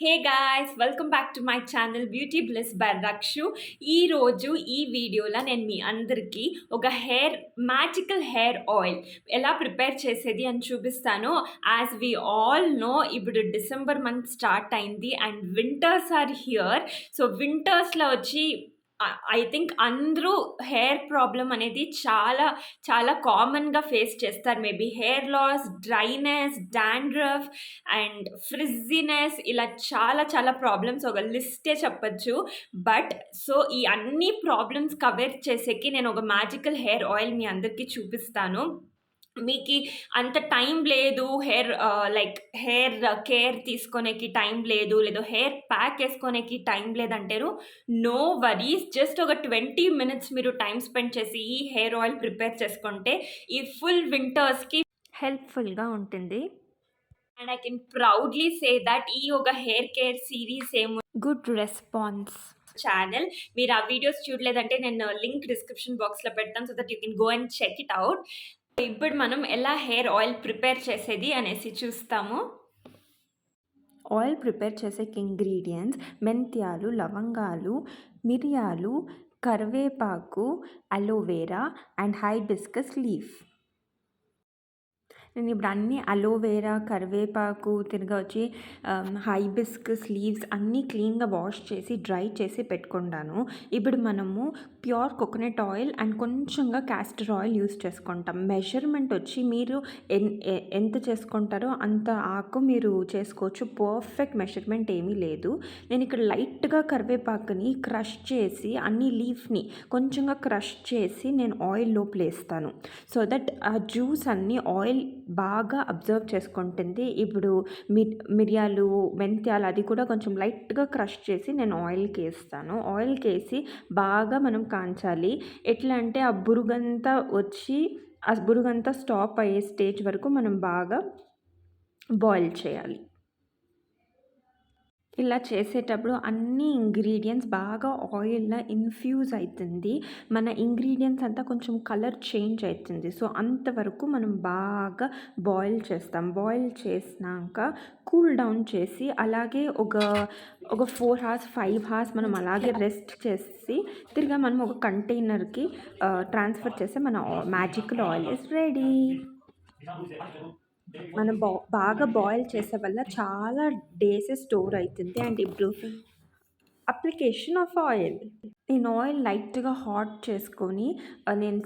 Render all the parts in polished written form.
Hey guys welcome back to my channel beauty bliss by Rakshu. ఈరోజు ఈ వీడియోలో నేను మీ అందరికీ ఒక మ్యాజికల్ హెయిర్ ఆయిల్ ఎలా ప్రిపేర్ చేసేది అని చూపిస్తాను. యాజ్ వి ఆల్ నో, ఇప్పుడు డిసెంబర్ మంత్ స్టార్ట్ అయింది and winters are here. So వింటర్స్లో వచ్చి ఐ థింక్ అందరూ హెయిర్ ప్రాబ్లమ్ అనేది చాలా చాలా కామన్గా ఫేస్ చేస్తారు. Maybe hair loss, dryness, dandruff and frizziness, ఇలా చాలా చాలా ప్రాబ్లమ్స్ ఒక లిస్టే చెప్పచ్చు. బట్ సో ఈ అన్ని ప్రాబ్లమ్స్ కవర్ చేసేకి నేను ఒక మ్యాజికల్ హెయిర్ ఆయిల్ మీ అందరికీ చూపిస్తాను. మీకి అంత టైం లేదు, హెయిర్ కేర్ తీసుకొనేకి టైం లేదు, లేదా హెయిర్ ప్యాక్ వేసుకొనేకి టైం లేదంటారు, నో వరీస్. జస్ట్ ఒక 20 మినిట్స్ మీరు టైం స్పెండ్ చేసి ఈ హెయిర్ ఆయిల్ ప్రిపేర్ చేసుకుంటే ఈ ఫుల్ వింటర్స్కి హెల్ప్ఫుల్గా ఉంటుంది. And I can proudly say that ఈ ఒక హెయిర్ కేర్ సిరీస్ ఏమో గుడ్ రెస్పాన్స్ ఛానల్. మీరు ఆ వీడియోస్ చూడలేదంటే నేను లింక్ డిస్క్రిప్షన్ బాక్స్లో పెడతాను, so that you can go and check it out. ఇప్పుడు మనం ఎలా హెయిర్ ఆయిల్ ప్రిపేర్ చేసేది అనేసి చూస్తాము. ఆయిల్ ప్రిపేర్ చేసే ఇంగ్రీడియంట్స్ మెంత్యాలు, లవంగాలు, మిరియాలు, కరివేపాకు, అలోవెరా అండ్ హైబిస్కస్ లీఫ్. నేను ఇప్పుడు అన్నీ అలోవెరా, కరివేపాకు, తిరగా వచ్చి హైబిస్కస్ లీవ్స్ అన్నీ క్లీన్గా వాష్ చేసి డ్రై చేసి పెట్టుకుంటాను. ఇప్పుడు మనము ప్యూర్ కోకోనట్ ఆయిల్ అండ్ కొంచెంగా క్యాస్టర్ ఆయిల్ యూస్ చేసుకుంటాం. మెజర్మెంట్ వచ్చి మీరు ఎంత చేసుకుంటారో అంత ఆకు మీరు చేసుకోవచ్చు. పర్ఫెక్ట్ మెజర్మెంట్ ఏమీ లేదు. నేను ఇక్కడ లైట్గా కరివేపాకుని క్రష్ చేసి అన్ని లీఫ్ని కొంచెంగా క్రష్ చేసి నేను ఆయిల్ లోపల వేస్తాను. సో దట్ ఆ జ్యూస్ అన్నీ ఆయిల్ బాగా అబ్జర్వ్ చేసుకుంటుంది. ఇప్పుడు మిరియాలు, మెంత్యాలు అది కూడా కొంచెం లైట్గా క్రష్ చేసి నేను ఆయిల్కి వేస్తాను. ఆయిల్కి వేసి బాగా మనం కాంచాలి. ఎట్లా అంటే ఆ బురుగంతా వచ్చి ఆ బురుగంతా స్టాప్ అయ్యే స్టేజ్ వరకు మనం బాగా బాయిల్ చేయాలి. ఇలా చేసేటప్పుడు అన్ని ఇంగ్రీడియంట్స్ బాగా ఆయిల్లో ఇన్ఫ్యూజ్ అవుతుంది. మన ఇంగ్రీడియంట్స్ అంతా కొంచెం కలర్ చేంజ్ అవుతుంది. సో అంతవరకు మనం బాగా బాయిల్ చేస్తాం. బాయిల్ చేసినాక కూల్ డౌన్ చేసి అలాగే ఒక 4 hours 5 hours మనం అలాగే రెస్ట్ చేసి తిరిగా మనం ఒక కంటైనర్కి ట్రాన్స్ఫర్ చేస్తే మన మ్యాజికల్ ఆయిల్ ఇస్ రెడీ. మనం బాగా బాయిల్ చేసే వల్ల చాలా డేస్ స్టోర్ అవుతుంది. అండ్ ఇప్పుడు అప్లికేషన్ ఆఫ్ ఆయిల్, నేను ఆయిల్ లైట్గా హాట్ చేసుకొని నేను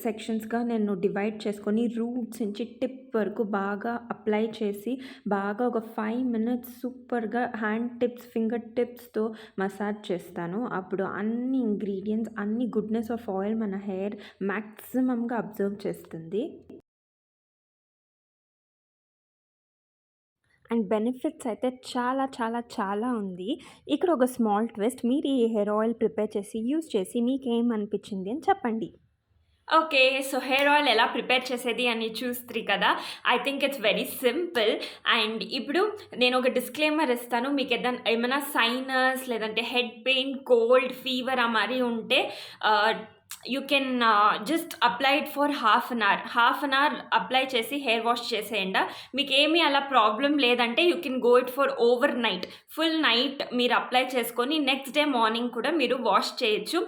సెక్షన్స్గా నేను డివైడ్ చేసుకొని రూట్స్ నుంచి టిప్ వరకు బాగా అప్లై చేసి బాగా ఒక 5 minutes సూపర్గా హ్యాండ్ టిప్స్, ఫింగర్ టిప్స్తో మసాజ్ చేస్తాను. అప్పుడు అన్ని ఇంగ్రీడియంట్స్, అన్ని గుడ్నెస్ ఆఫ్ ఆయిల్ మన హెయిర్ మ్యాక్సిమంగా అబ్జర్వ్ చేస్తుంది. అండ్ బెనిఫిట్స్ అయితే చాలా చాలా చాలా ఉంది. ఇక్కడ ఒక స్మాల్ ట్విస్ట్, మీరు ఈ హెయిర్ ఆయిల్ ప్రిపేర్ చేసి యూస్ చేసి మీకేమనిపించింది అని చెప్పండి. ఓకే, సో హెయిర్ ఆయిల్ ఎలా ప్రిపేర్ చేసేది అని చూస్తారు కదా. I think it's very simple. And ఇప్పుడు నేను ఒక డిస్క్లైమర్ ఇస్తాను. మీకు ఏమైనా సైనస్ లేదంటే హెడ్ పెయిన్, కోల్డ్, ఫీవర్ ఆ మరి ఉంటే you can just apply it for half an hour apply చేసి హెయిర్ వాష్ చేసేయండి. మీకు ఏమీ అలా ప్రాబ్లం లేదంటే you can go it for over night. Full night మీరు అప్లై చేసుకొని నెక్స్ట్ డే మార్నింగ్ కూడా మీరు వాష్ చేయొచ్చు.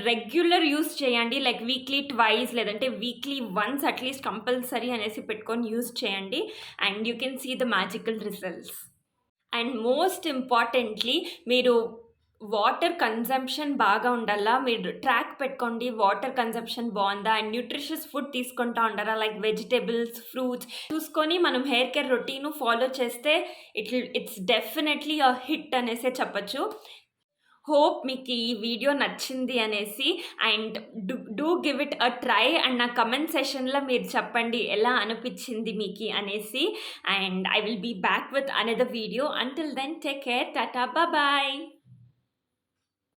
రెగ్యులర్ యూస్ చేయండి, లైక్ వీక్లీ ట్వైస్ లేదంటే వీక్లీ వన్స్ అట్లీస్ట్ కంపల్సరీ అనేసి పెట్టుకొని యూస్ చేయండి. And you can see the magical results. And most importantly మీరు వాటర్ కన్జంప్షన్ బాగా ఉండాలా. మీరు ట్రాక్ పెట్టుకోండి, వాటర్ కన్జంప్షన్ బాగుందా, అండ్ న్యూట్రిషియస్ ఫుడ్ తీసుకుంటా ఉండాలా, లైక్ వెజిటేబుల్స్, ఫ్రూట్స్ చూసుకొని మనం హెయిర్ కేర్ రొటీను ఫాలో చేస్తే ఇట్స్ డెఫినెట్లీ అ హిట్ అనేసే చెప్పచ్చు. హోప్ మీకు ఈ వీడియో నచ్చింది అనేసి. And do give it a try. And నా కమెంట్ సెషన్లో మీరు చెప్పండి ఎలా అనిపించింది మీకు అనేసి. And I will be back with another video. Until then take care, tata, bye.